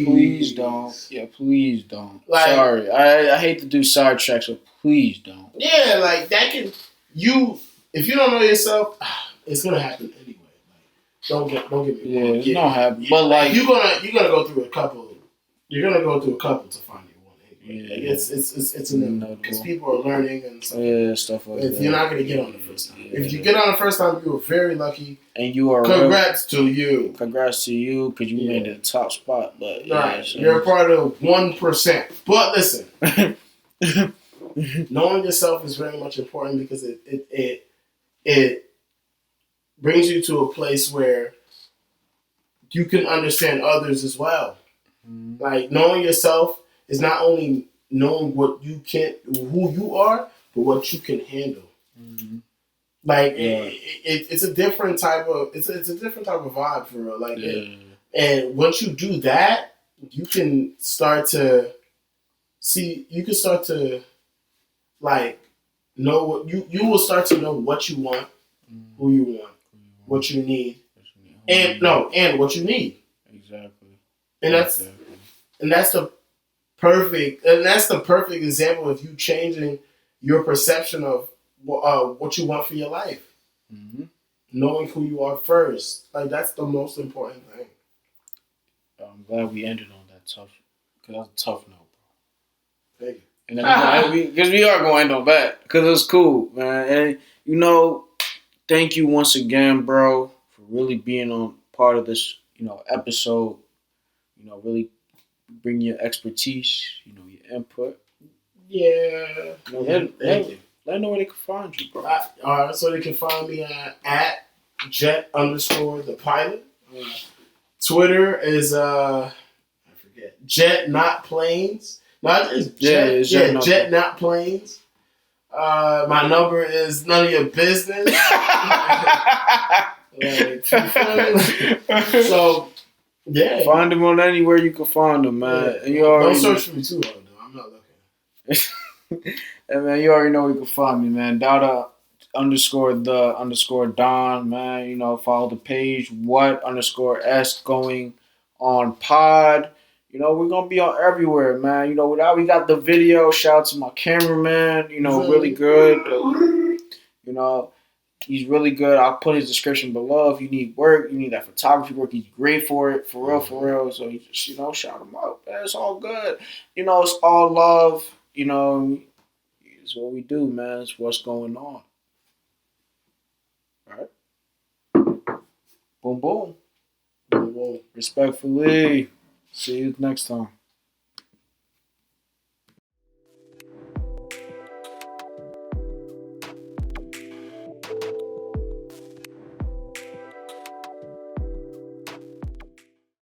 Please don't. Yeah, please don't. Like, sorry, I hate to do sidetracks, but please don't. Yeah, like that can if you don't know yourself, it's gonna happen anyway. Like, don't get me wrong. Yeah, it's not happen. But like you're gonna go through a couple. You're gonna go through a couple to find your one. Anyway. Yeah, like it's inevitable because people are learning and stuff. Stuff like that. You're not gonna get on the first time. If you get on the first time, you were very lucky. And you are. Congrats to you. Congrats to you because you made it the top spot. But you're a part of 1%. But listen, knowing yourself is very much important because it brings you to a place where you can understand others as well. Mm-hmm. Like, knowing yourself is not only knowing what you can, who you are, but what you can handle. Mm-hmm. Like, it's a different type of it's a different type of vibe for real. Like, and once you do that, you can start to see. You can start to like know what you will start to know what you want, who you want, what you need, and what you need. Exactly. And that's the perfect example of you changing your perception of what you want for your life. Mm-hmm. Knowing who you are first, like, that's the most important thing. I'm glad we ended on that tough, because that's a tough note, bro. Thank you. And then because we are going to end on that, because it's cool, man. And thank you once again, bro, for really being on part of this, episode. Really bring your expertise, your input. Yeah. Thank you. Let them know where they can find you, bro. Alright, so they can find me at jet_the_pilot. Twitter is I forget, Jet Not Planes. No, it's Jet. Jet Not Planes. My number is none of your business. So yeah, find them on anywhere you can find them, man. Yeah. Don't search for me too hard though. I'm not looking. And man, you already know where you can find me, man. Dada_the_Don, man. Follow the page. What_S going on pod. We're gonna be on everywhere, man. We got the video. Shout out to my cameraman. Really good. He's really good. I'll put his description below. If you need work, you need that photography work, he's great for it. For real. So you just, shout him out, man. It's all good. It's all love. It's what we do, man. It's what's going on. All right. Boom, boom. Boom, boom. Respectfully. See you next time.